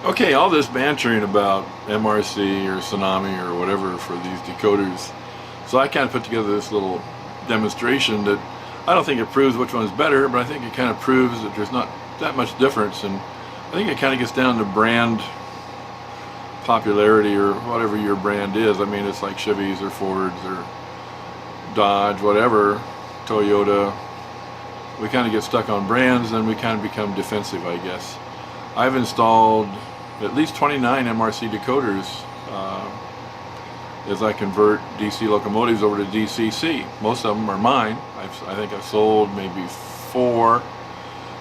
Okay, all this bantering about MRC or Tsunami or whatever for these decoders. So I kind of put together this little demonstration that I don't think it proves which one's better, but I think it kind of proves that there's not that much difference. And I think it kind of gets down to brand popularity or whatever your brand is. I mean, it's like Chevys or Fords or Dodge, whatever, Toyota. We kind of get stuck on brands and we kind of become defensive, I guess. I've installed at least 29 MRC decoders as I convert DC locomotives over to DCC. Most of them are mine. I think I've sold maybe 4,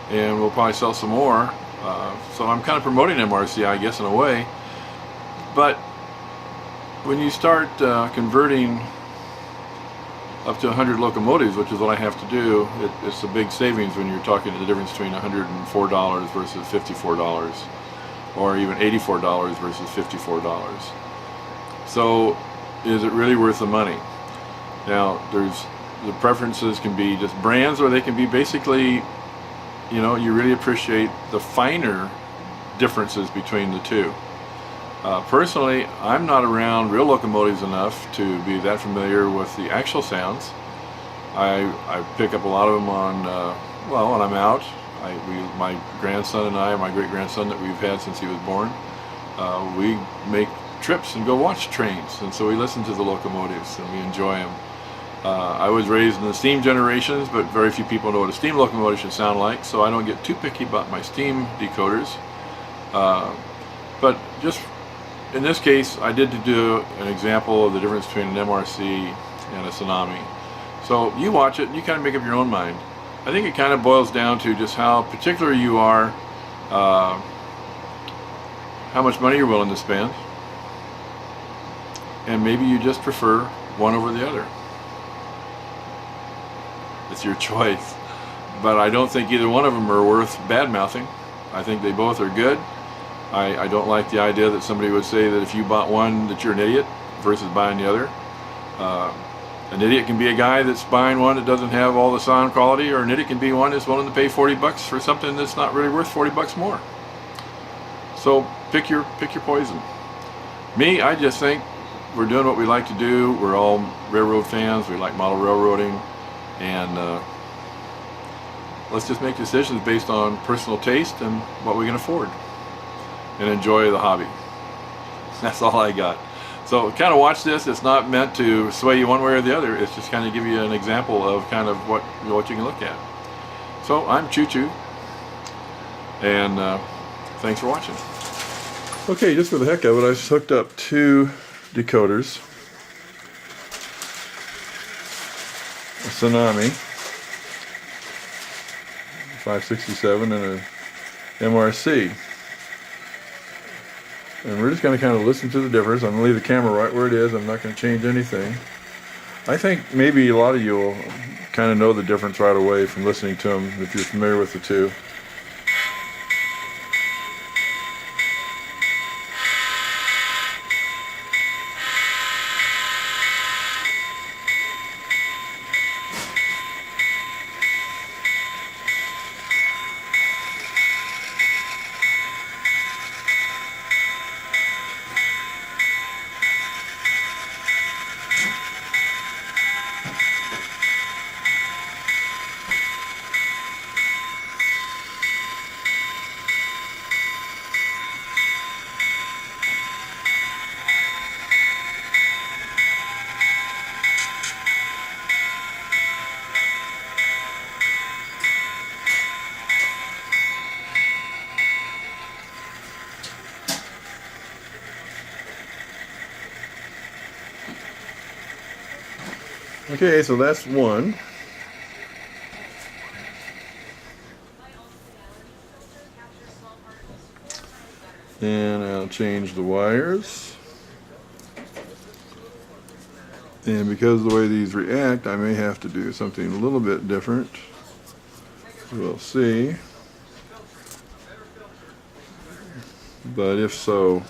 and we'll probably sell some more. So I'm kind of promoting MRC, I guess, in a way. But when you start converting up to 100 locomotives, which is what I have to do, it's a big savings when you're talking the difference between $104 versus $54, or even $84 versus $54. So is it really worth the money? Now, the preferences can be just brands, or they can be basically, you know, you really appreciate the finer differences between the two. Personally, I'm not around real locomotives enough to be that familiar with the actual sounds. I pick up a lot of them on, well, when I'm out. My grandson and I, my great-grandson that we've had since he was born, we make trips and go watch trains, and so we listen to the locomotives and we enjoy them. I was raised in the steam generations, but very few people know what a steam locomotive should sound like, so I don't get too picky about my steam decoders. But just in this case, I did do an example of the difference between an MRC and a Tsunami. So you watch it and you kind of make up your own mind. I think it kind of boils down to just how particular you are, how much money you're willing to spend, and maybe you just prefer one over the other. It's your choice. But I don't think either one of them are worth bad-mouthing. I think they both are good. I don't like the idea that somebody would say that if you bought one that you're an idiot versus buying the other. An idiot can be a guy that's buying one that doesn't have all the sound quality, or an idiot can be one that's willing to pay 40 bucks for something that's not really worth 40 bucks more. So pick your poison. Me, I just think we're doing what we like to do. We're all railroad fans. We like model railroading, and let's just make decisions based on personal taste and what we can afford, and enjoy the hobby. That's all I got. So kind of watch this. It's not meant to sway you one way or the other. It's just kind of give you an example of kind of what you can look at. So I'm Choo Choo, and thanks for watching. Okay, just for the heck of it, I just hooked up 2 decoders. A Tsunami 567 and a MRC. And we're just going to kind of listen to the difference. I'm going to leave the camera right where it is. I'm not going to change anything. I think maybe a lot of you will kind of know the difference right away from listening to them if you're familiar with the two. Okay, so that's one. And I'll change the wires. And because of the way these react, I may have to do something a little bit different. We'll see. But if so,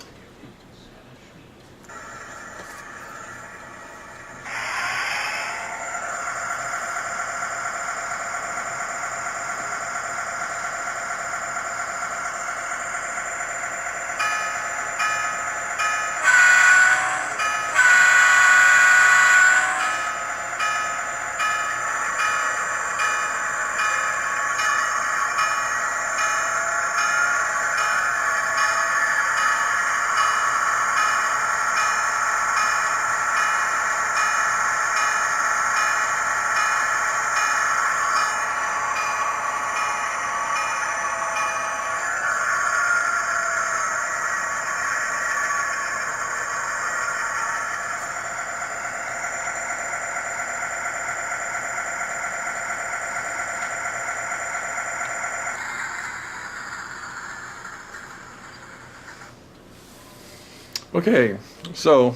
Okay, so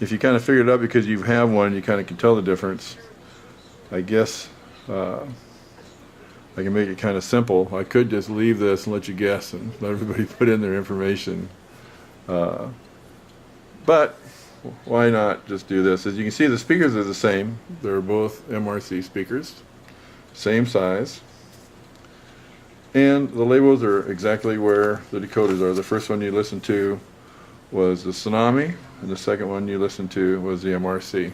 if you kind of figured it out because you have one, you kind of can tell the difference. I guess I can make it kind of simple. I could just leave this and let you guess and let everybody put in their information. But why not just do this? As you can see, the speakers are the same. They're both MRC speakers, same size. And the labels are exactly where the decoders are. The first one you listened to was the Tsunami, and the second one you listened to was the MRC.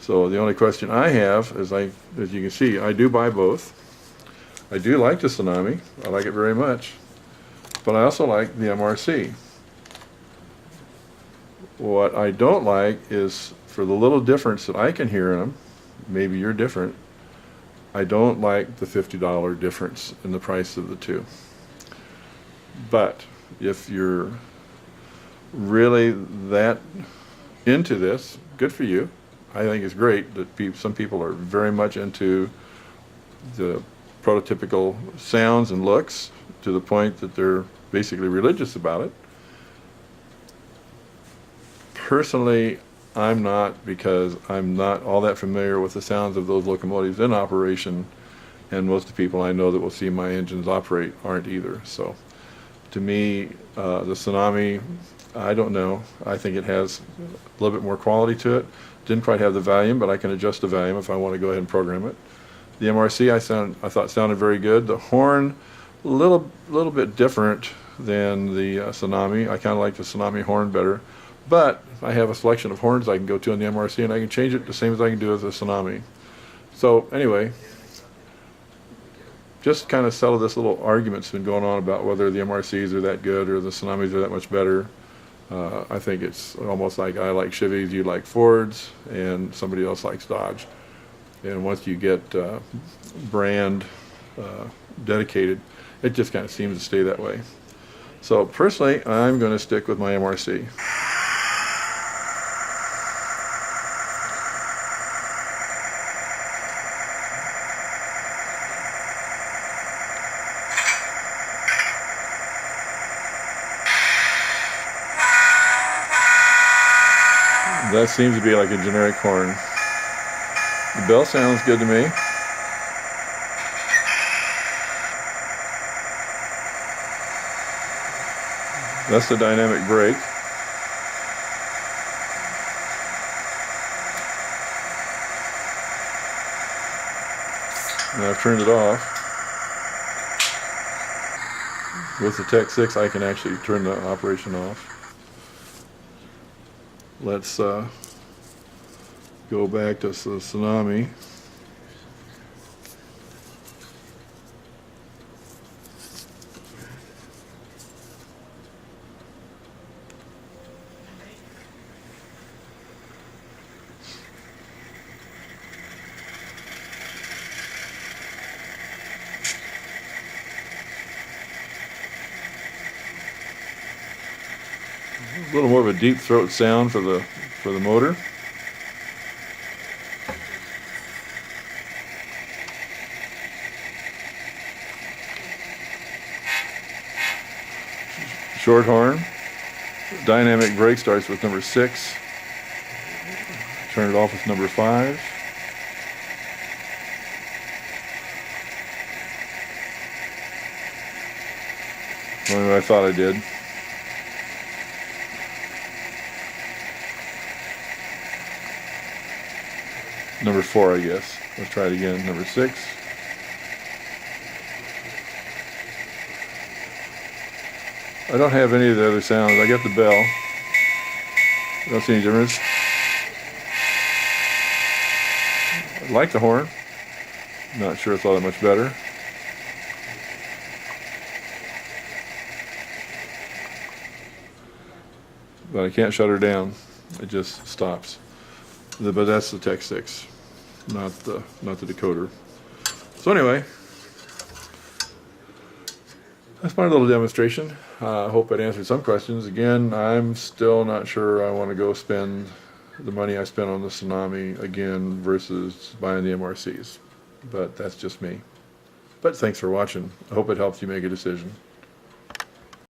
So the only question I have is, as you can see, I do buy both. I do like the Tsunami. I like it very much. But I also like the MRC. What I don't like is, for the little difference that I can hear in them, maybe you're different, I don't like the $50 difference in the price of the two. But if you're really that into this, good for you. I think it's great that some people are very much into the prototypical sounds and looks to the point that they're basically religious about it. Personally, I'm not, because I'm not all that familiar with the sounds of those locomotives in operation, and most of the people I know that will see my engines operate aren't either. So to me, the Tsunami, I don't know. I think it has a little bit more quality to it. Didn't quite have the volume, but I can adjust the volume if I want to go ahead and program it. The MRC I thought sounded very good. The horn, a little bit different than the Tsunami. I kind of like the Tsunami horn better. But I have a selection of horns I can go to on the MRC, and I can change it the same as I can do with the Tsunami. So anyway, just kind of settle this little argument's been going on about whether the MRCs are that good or the Tsunamis are that much better. I think it's almost like I like Chevys, you like Fords, and somebody else likes Dodge. And once you get brand dedicated, it just kind of seems to stay that way. So personally, I'm going to stick with my MRC. That seems to be like a generic horn. The bell sounds good to me. That's the dynamic brake. And I've turned it off. With the Tech 6, I can actually turn the operation off. Let's go back to the Tsunami. A little more of a deep throat sound for the motor. Short horn. Dynamic brake starts with number 6. Turn it off with number 5. Well, I thought I did. Number 4, I guess. Let's try it again. Number 6. I don't have any of the other sounds. I got the bell. I don't see any difference. I like the horn. Not sure it's all that much better. But I can't shut her down. It just stops. But that's the Tech 6, not the decoder. So anyway, that's my little demonstration. I hope it answered some questions. Again, I'm still not sure I want to go spend the money I spent on the Tsunami again versus buying the MRCs. But that's just me. But thanks for watching. I hope it helps you make a decision.